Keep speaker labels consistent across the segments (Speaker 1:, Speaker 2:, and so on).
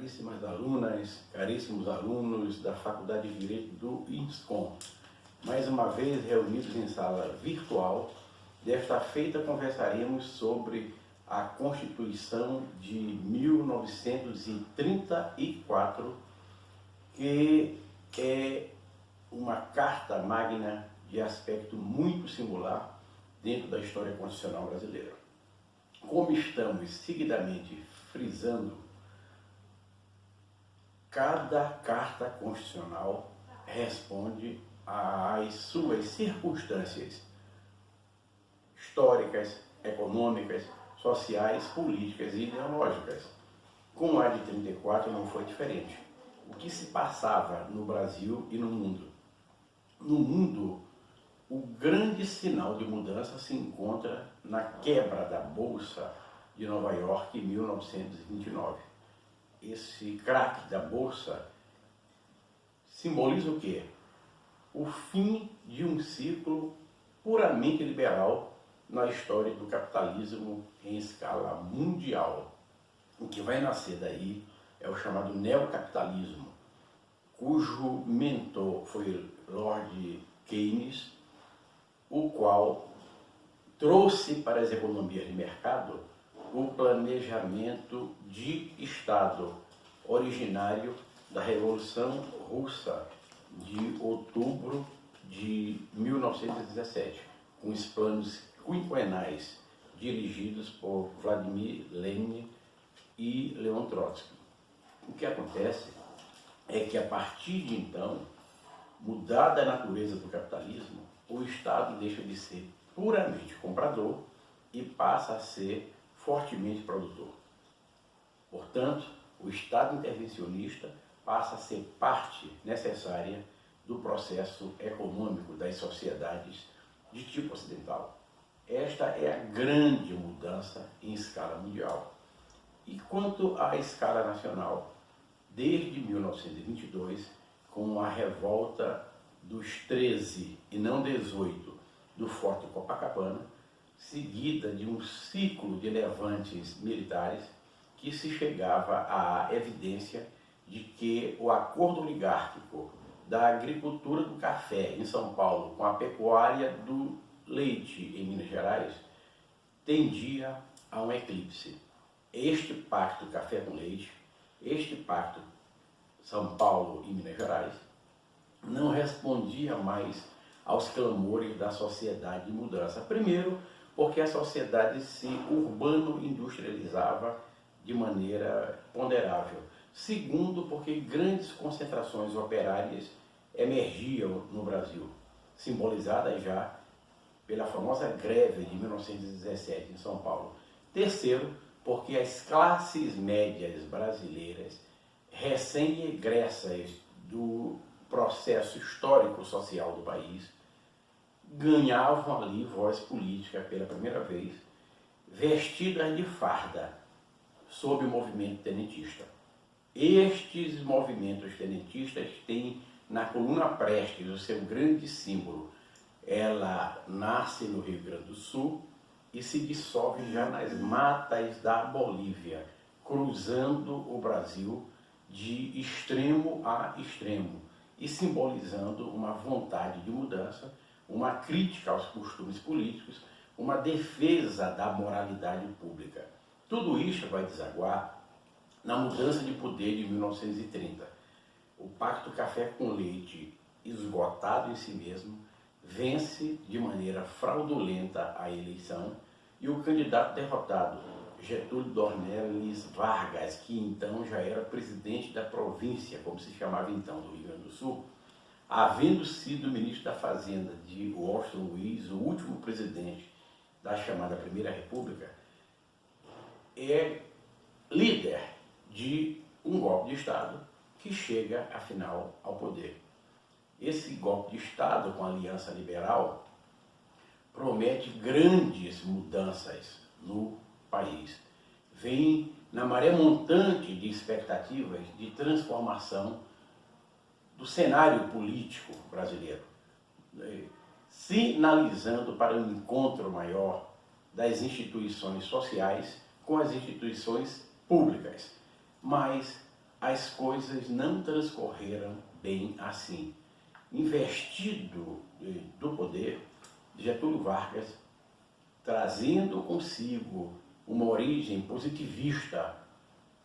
Speaker 1: caríssimas alunas, caríssimos alunos da Faculdade de Direito do INSCOM. Mais uma vez reunidos em sala virtual, desta feita conversaremos sobre a Constituição de 1934, que é uma carta magna de aspecto muito singular dentro da história constitucional brasileira. Como estamos seguidamente frisando, cada carta constitucional responde às suas circunstâncias históricas, econômicas, sociais, políticas e ideológicas. Com a de 34 não foi diferente. O que se passava no Brasil e no mundo? No mundo, o grande sinal de mudança se encontra na quebra da Bolsa de Nova York em 1929. Esse craque da Bolsa simboliza o quê? O fim de um ciclo puramente liberal na história do capitalismo em escala mundial. O que vai nascer daí é o chamado neocapitalismo, cujo mentor foi Lord Keynes, o qual trouxe para as economias de mercado o planejamento de Estado originário da Revolução Russa de outubro de 1917, com os planos quinquenais dirigidos por Vladimir Lenin e Leon Trotsky. O que acontece é que a partir de então, mudada a natureza do capitalismo, o Estado deixa de ser puramente comprador e passa a ser fortemente produtor. Portanto, o Estado intervencionista passa a ser parte necessária do processo econômico das sociedades de tipo ocidental. Esta é a grande mudança em escala mundial. E quanto à escala nacional, desde 1922, com a revolta dos 13 e não 18 do Forte Copacabana, seguida de um ciclo de levantes militares, que se chegava à evidência de que o acordo oligárquico da agricultura do café em São Paulo com a pecuária do leite em Minas Gerais tendia a um eclipse. Este pacto café com leite, este pacto São Paulo e Minas Gerais, não respondia mais aos clamores da sociedade de mudança. Primeiro, porque a sociedade se urbano-industrializava de maneira ponderável. Segundo, porque grandes concentrações operárias emergiam no Brasil, simbolizadas já pela famosa greve de 1917 em São Paulo. Terceiro, porque as classes médias brasileiras, recém-egressas do processo histórico-social do país, ganhavam ali voz política pela primeira vez, vestidas de farda, sob o movimento tenentista. Estes movimentos tenentistas têm na coluna Prestes o seu grande símbolo. Ela nasce no Rio Grande do Sul e se dissolve já nas matas da Bolívia, cruzando o Brasil de extremo a extremo e simbolizando uma vontade de mudança, uma crítica aos costumes políticos, uma defesa da moralidade pública. Tudo isso vai desaguar na mudança de poder de 1930. O Pacto Café com Leite, esgotado em si mesmo, vence de maneira fraudulenta a eleição e o candidato derrotado, Getúlio Dornelles Vargas, que então já era presidente da província, como se chamava então, do Rio Grande do Sul, havendo sido ministro da Fazenda de Washington Luiz, o último presidente da chamada Primeira República, é líder de um golpe de Estado que chega, afinal, ao poder. Esse golpe de Estado com a Aliança Liberal promete grandes mudanças no país. Vem na maré montante de expectativas de transformação do cenário político brasileiro, sinalizando para um encontro maior das instituições sociais com as instituições públicas. Mas as coisas não transcorreram bem assim. Investido do poder, Getúlio Vargas, trazendo consigo uma origem positivista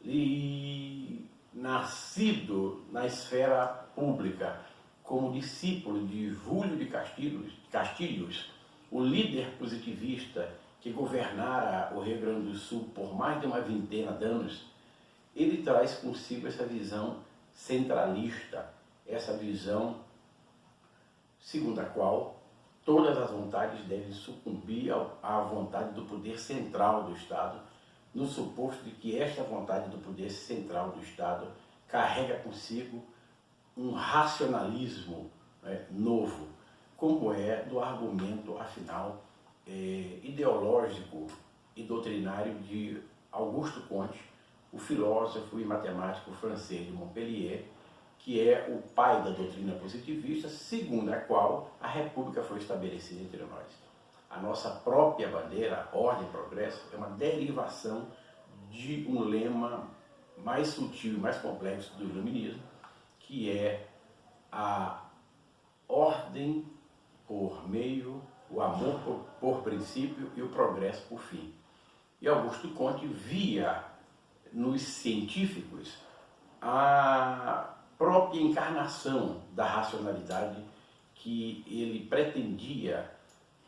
Speaker 1: e nascido na esfera pública como discípulo de Júlio de Castilhos, o líder positivista que governara o Rio Grande do Sul por mais de uma vintena de anos, ele traz consigo essa visão centralista, essa visão segundo a qual todas as vontades devem sucumbir à vontade do poder central do Estado, no suposto de que esta vontade do poder central do Estado carrega consigo um racionalismo novo, como é do argumento, afinal, ideológico e doutrinário de Auguste Comte, o filósofo e matemático francês de Montpellier, que é o pai da doutrina positivista, segundo a qual a República foi estabelecida entre nós. A nossa própria bandeira, ordem e progresso, é uma derivação de um lema mais sutil e mais complexo do iluminismo, que é a ordem por meio, o amor por princípio e o progresso por fim. E Auguste Comte via nos científicos a própria encarnação da racionalidade que ele pretendia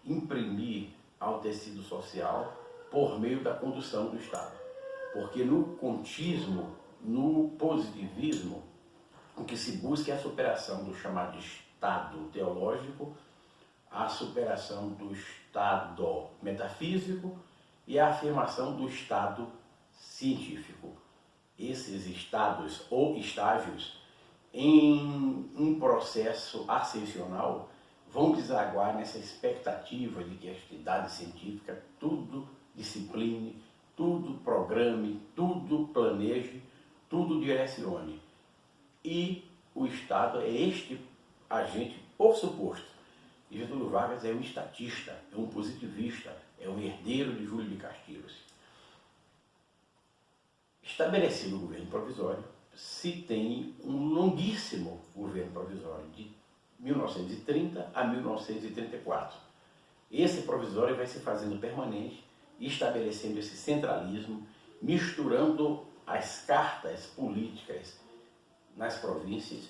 Speaker 1: imprimir ao tecido social por meio da condução do Estado. Porque no contismo, no positivismo, o que se busca é a superação do chamado Estado teológico, a superação do Estado metafísico e a afirmação do Estado científico. Esses estados ou estágios, em um processo ascensional, vão desaguar nessa expectativa de que a atividade científica tudo discipline, tudo programe, tudo planeje, tudo direcione. E o Estado é este agente por suposto. E Getúlio Vargas é um estatista, é um positivista, é um herdeiro de Júlio de Castilhos. Estabelecido o governo provisório, se tem um longuíssimo governo provisório, de 1930 a 1934. Esse provisório vai se fazendo permanente, estabelecendo esse centralismo, misturando as cartas políticas nas províncias,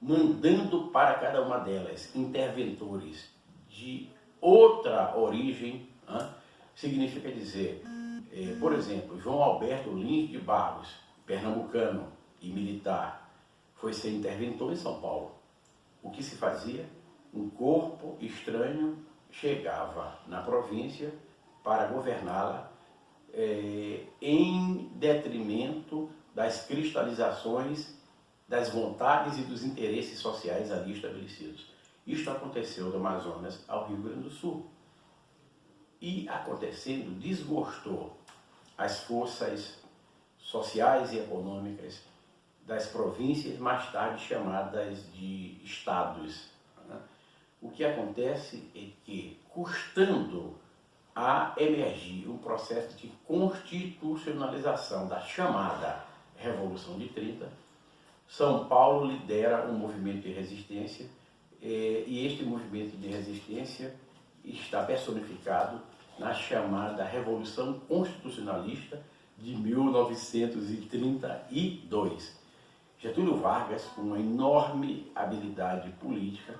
Speaker 1: mandando para cada uma delas interventores de outra origem, significa dizer, por exemplo, João Alberto Lins de Barros, pernambucano e militar, foi ser interventor em São Paulo. O que se fazia? Um corpo estranho chegava na província para governá-la em detrimento das cristalizações das vontades e dos interesses sociais ali estabelecidos. Isto aconteceu do Amazonas ao Rio Grande do Sul. E acontecendo, desgostou as forças sociais e econômicas das províncias, mais tarde chamadas de estados. O que acontece é que, custando a emergir um processo de constitucionalização da chamada Revolução de 30, São Paulo lidera um movimento de resistência e este movimento de resistência está personificado na chamada Revolução Constitucionalista de 1932. Getúlio Vargas, com uma enorme habilidade política,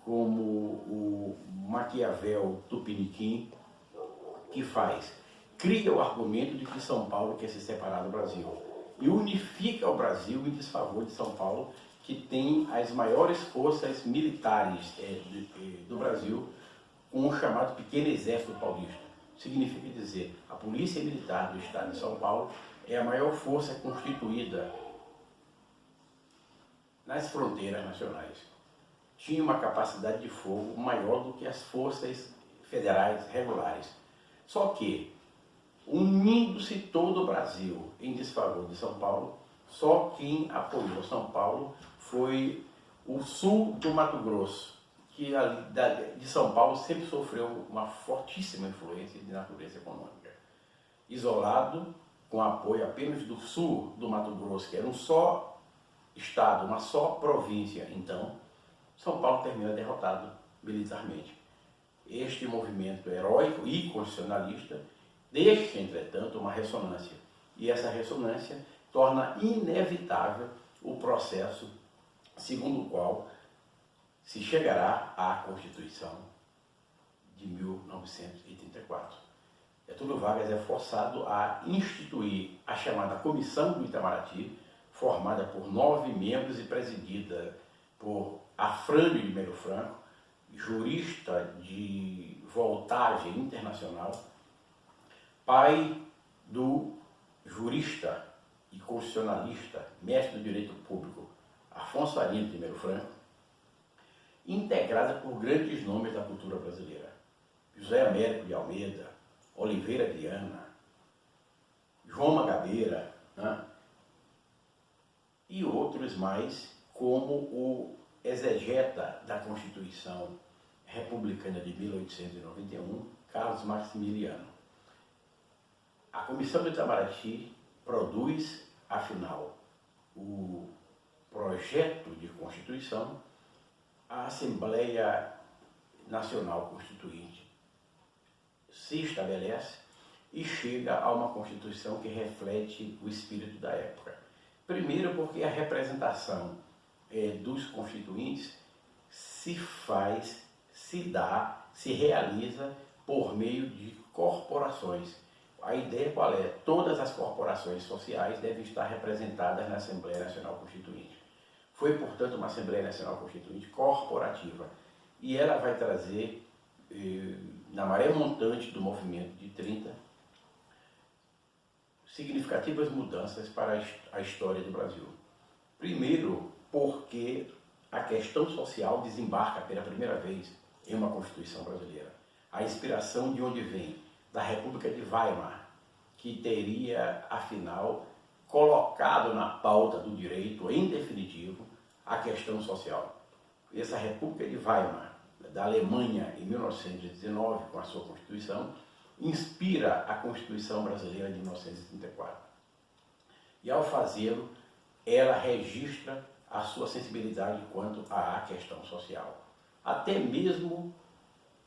Speaker 1: como o Maquiavel Tupiniquim, que faz? Cria o argumento de que São Paulo quer se separar do Brasil e unifica o Brasil em desfavor de São Paulo, que tem as maiores forças militares do Brasil, com o chamado Pequeno Exército Paulista. Significa dizer, a Polícia Militar do Estado de São Paulo é a maior força constituída nas fronteiras nacionais. Tinha uma capacidade de fogo maior do que as forças federais regulares. Só que, unindo-se todo o Brasil em desfavor de São Paulo, só quem apoiou São Paulo foi o sul do Mato Grosso, que de São Paulo sempre sofreu uma fortíssima influência de natureza econômica. Isolado, com apoio apenas do sul do Mato Grosso, que era um só estado, uma só província, então São Paulo termina derrotado militarmente. Este movimento heróico e constitucionalista deixa, entretanto, uma ressonância, e essa ressonância torna inevitável o processo segundo o qual se chegará à Constituição de 1934. Getúlio Vargas é forçado a instituir a chamada Comissão do Itamaraty, formada por 9 membros e presidida por Afrânio de Melo Franco, jurista de voltagem internacional, pai do jurista e constitucionalista, mestre do direito público, Afonso Arinos de Melo Franco, integrada por grandes nomes da cultura brasileira: José Américo de Almeida, Oliveira Viana, João Mangabeira, né? E outros mais, como o exegeta da Constituição Republicana de 1891, Carlos Maximiliano. A Comissão do Itamaraty produz, afinal, o projeto de Constituição. A Assembleia Nacional Constituinte se estabelece e chega a uma Constituição que reflete o espírito da época. Primeiro, porque a representação dos constituintes se realiza por meio de corporações. A ideia qual é? Todas as corporações sociais devem estar representadas na Assembleia Nacional Constituinte. Foi, portanto, uma Assembleia Nacional Constituinte corporativa. E ela vai trazer, na maré montante do movimento de 30, significativas mudanças para a história do Brasil. Primeiro, porque a questão social desembarca pela primeira vez em uma Constituição brasileira. A inspiração de onde vem? Da República de Weimar, que teria, afinal, colocado na pauta do direito, em definitivo, a questão social. Essa República de Weimar, da Alemanha, em 1919, com a sua Constituição, inspira a Constituição brasileira de 1934. E, ao fazê-lo, ela registra a sua sensibilidade quanto à questão social. Até mesmo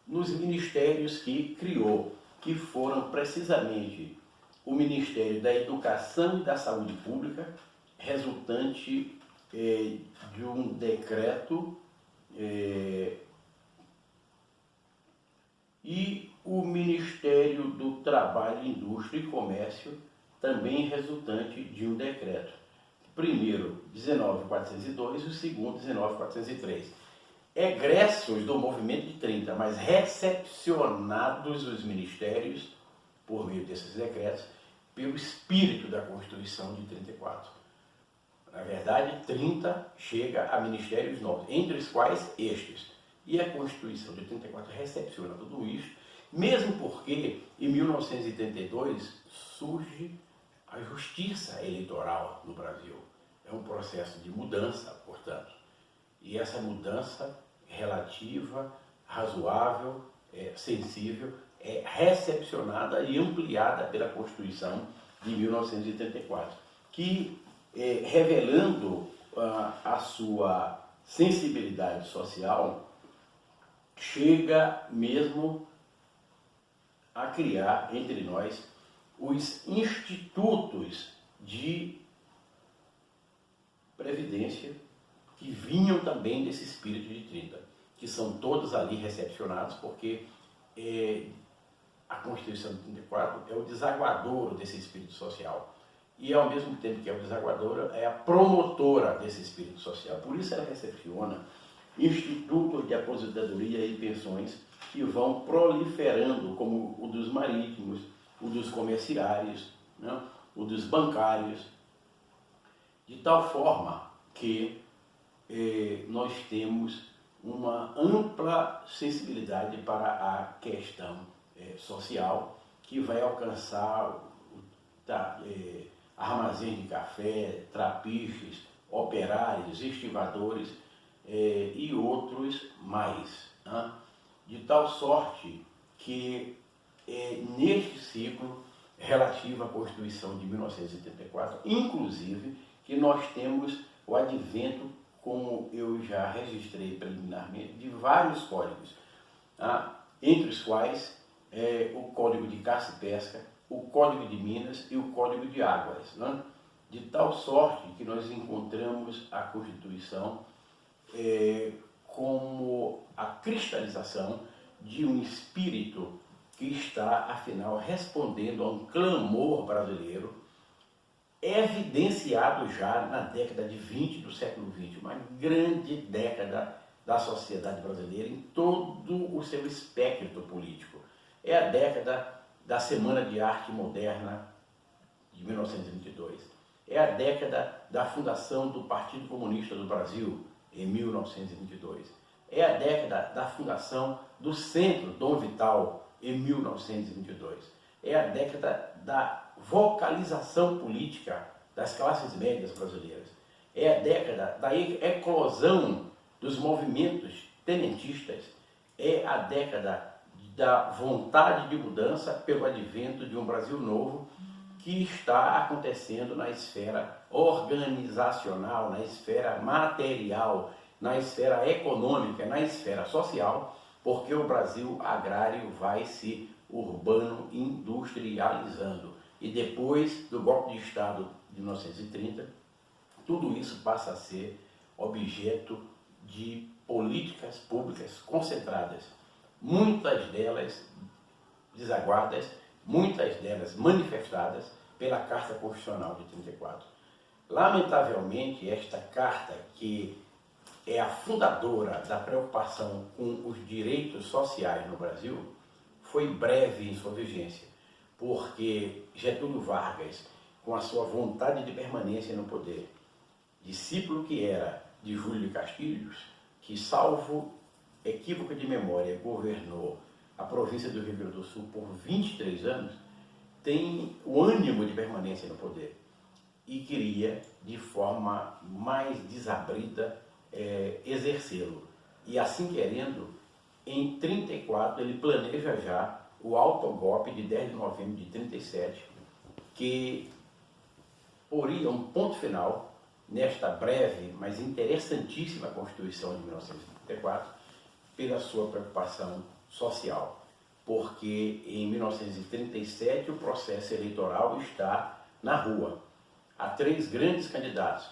Speaker 1: nos ministérios que criou, que foram precisamente o Ministério da Educação e da Saúde Pública, resultante de um decreto, e o Ministério do Trabalho, Indústria e Comércio, também resultante de um decreto. O primeiro, 19.402, e o segundo, 19.403. Egressos do movimento de 30, mas recepcionados os ministérios, por meio desses decretos, pelo espírito da Constituição de 34. Na verdade, 30 chega a ministérios novos, entre os quais estes. E a Constituição de 34 recepciona tudo isso, mesmo porque, em 1932, surge a justiça eleitoral no Brasil. É um processo de mudança, portanto. E essa mudança relativa, razoável, sensível, é recepcionada e ampliada pela Constituição de 1934, que, revelando a sua sensibilidade social, chega mesmo a criar entre nós os institutos de previdência que vinham também desse espírito de 30, que são todos ali recepcionados, porque a Constituição de 34 é o desaguadouro desse espírito social. E, ao mesmo tempo que é o desaguadouro, é a promotora desse espírito social. Por isso ela recepciona institutos de aposentadoria e pensões que vão proliferando, como o dos marítimos, o dos comerciários, né, o dos bancários, de tal forma que nós temos uma ampla sensibilidade para a questão social, que vai alcançar armazéns de café, trapiches, operários, estivadores e outros mais, né? De tal sorte que neste ciclo relativa à Constituição de 1984, inclusive que nós temos o advento, como eu já registrei preliminarmente, de vários códigos, entre os quais o Código de Caça e Pesca, o Código de Minas e o Código de Águas, né? De tal sorte que nós encontramos a Constituição como a cristalização de um espírito que está, afinal, respondendo a um clamor brasileiro, evidenciado já na década de 20 do século XX, uma grande década da sociedade brasileira em todo o seu espectro político. É a década da Semana de Arte Moderna de 1922. É a década da fundação do Partido Comunista do Brasil, em 1922. É a década da fundação do Centro Dom Vital, em 1922. É a década da vocalização política das classes médias brasileiras. É a década da eclosão dos movimentos tenentistas. É a década da vontade de mudança pelo advento de um Brasil novo que está acontecendo na esfera organizacional, na esfera material, na esfera econômica, na esfera social, porque o Brasil agrário vai se urbano industrializando. E depois do golpe de Estado de 1930, tudo isso passa a ser objeto de políticas públicas concentradas, muitas delas desaguadas, muitas delas manifestadas pela Carta Constitucional de 34. Lamentavelmente, esta carta, que é a fundadora da preocupação com os direitos sociais no Brasil, foi breve em sua vigência, porque Getúlio Vargas, com a sua vontade de permanência no poder, discípulo que era de Júlio de Castilhos, que, salvo equívoco de memória, governou a província do Rio Grande do Sul por 23 anos, tem o ânimo de permanência no poder e queria, de forma mais desabrida, exercê-lo. E assim querendo, em 34 ele planeja já o autogolpe de 10 de novembro de 37, que poria um ponto final nesta breve, mas interessantíssima Constituição de 1934, pela sua preocupação social. Porque em 1937 o processo eleitoral está na rua. Há 3 grandes candidatos: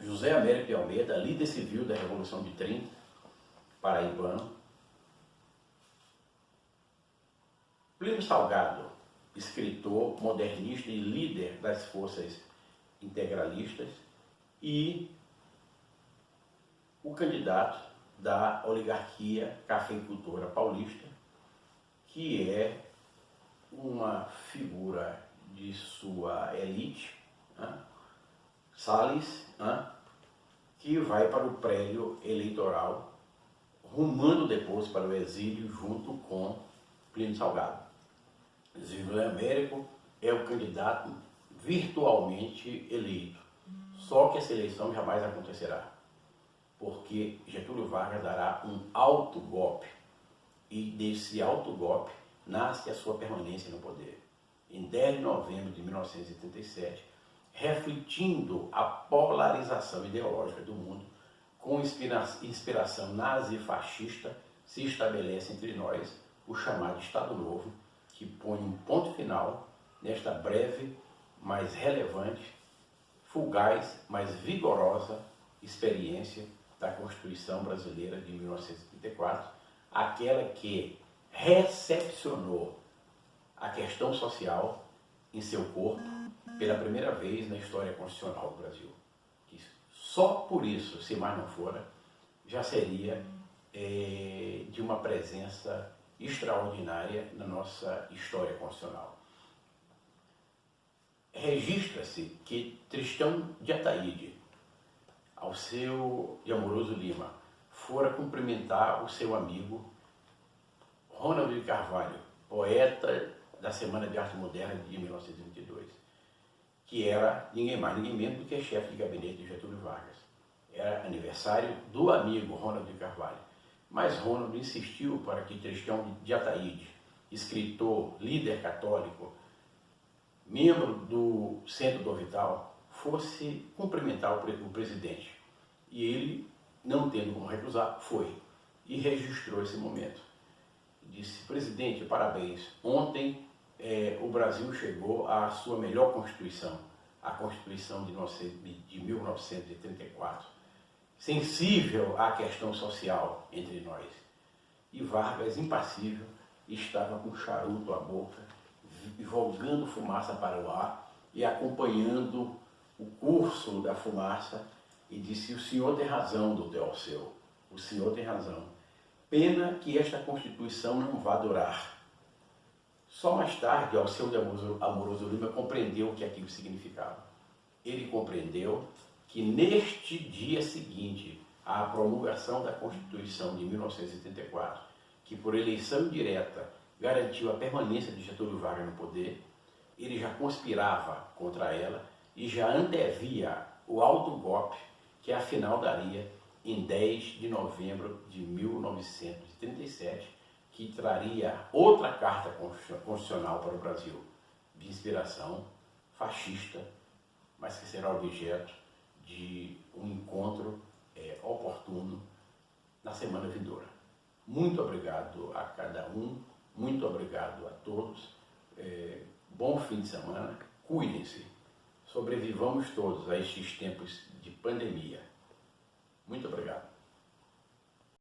Speaker 1: José Américo de Almeida, líder civil da Revolução de 30, paraibano; Plínio Salgado, escritor, modernista e líder das forças integralistas; e o candidato da oligarquia cafeicultora paulista, que é uma figura de sua elite, Salles, que vai para o prédio eleitoral, rumando depois para o exílio junto com Plínio Salgado. José Américo é o candidato virtualmente eleito, só que essa eleição jamais acontecerá, porque Getúlio Vargas dará um autogolpe, e desse autogolpe nasce a sua permanência no poder. Em 10 de novembro de 1937, refletindo a polarização ideológica do mundo, com inspiração nazi-fascista, se estabelece entre nós o chamado Estado Novo, que põe um ponto final nesta breve, mas relevante, fugaz, mas vigorosa experiência da Constituição Brasileira de 1934, aquela que recepcionou a questão social em seu corpo pela primeira vez na história constitucional do Brasil. Que só por isso, se mais não fora, já seria de uma presença extraordinária na nossa história constitucional. Registra-se que Tristão de Ataíde, ao seu de Amoroso Lima, fora cumprimentar o seu amigo Ronald de Carvalho, poeta da Semana de Arte Moderna de 1922, que era ninguém mais, ninguém menos do que chefe de gabinete de Getúlio Vargas. Era aniversário do amigo Ronald de Carvalho. Mas Ronald insistiu para que Tristão de Ataíde, escritor, líder católico, membro do Centro do Orbital, fosse cumprimentar o presidente. E ele, não tendo como recusar, foi e registrou esse momento. Disse: presidente, parabéns, ontem o Brasil chegou à sua melhor Constituição, a Constituição de 1934, sensível à questão social entre nós. E Vargas, impassível, estava com charuto à boca, jogando fumaça para o ar e acompanhando o curso da fumaça, e disse: o senhor tem razão, doutor Alceu, o senhor tem razão. Pena que esta Constituição não vá durar. Só mais tarde, Alceu de Amoroso Lima compreendeu o que aquilo significava. Ele compreendeu que neste dia seguinte à promulgação da Constituição de 1984, que por eleição direta garantiu a permanência de Getúlio Vargas no poder, ele já conspirava contra ela e já antevia o autogolpe que afinal daria em 10 de novembro de 1937, que traria outra carta constitucional para o Brasil, de inspiração fascista, mas que será objeto de um encontro oportuno na semana vindoura. Muito obrigado a cada um, muito obrigado a todos, bom fim de semana, cuidem-se, sobrevivamos todos a estes tempos de pandemia. Muito obrigado.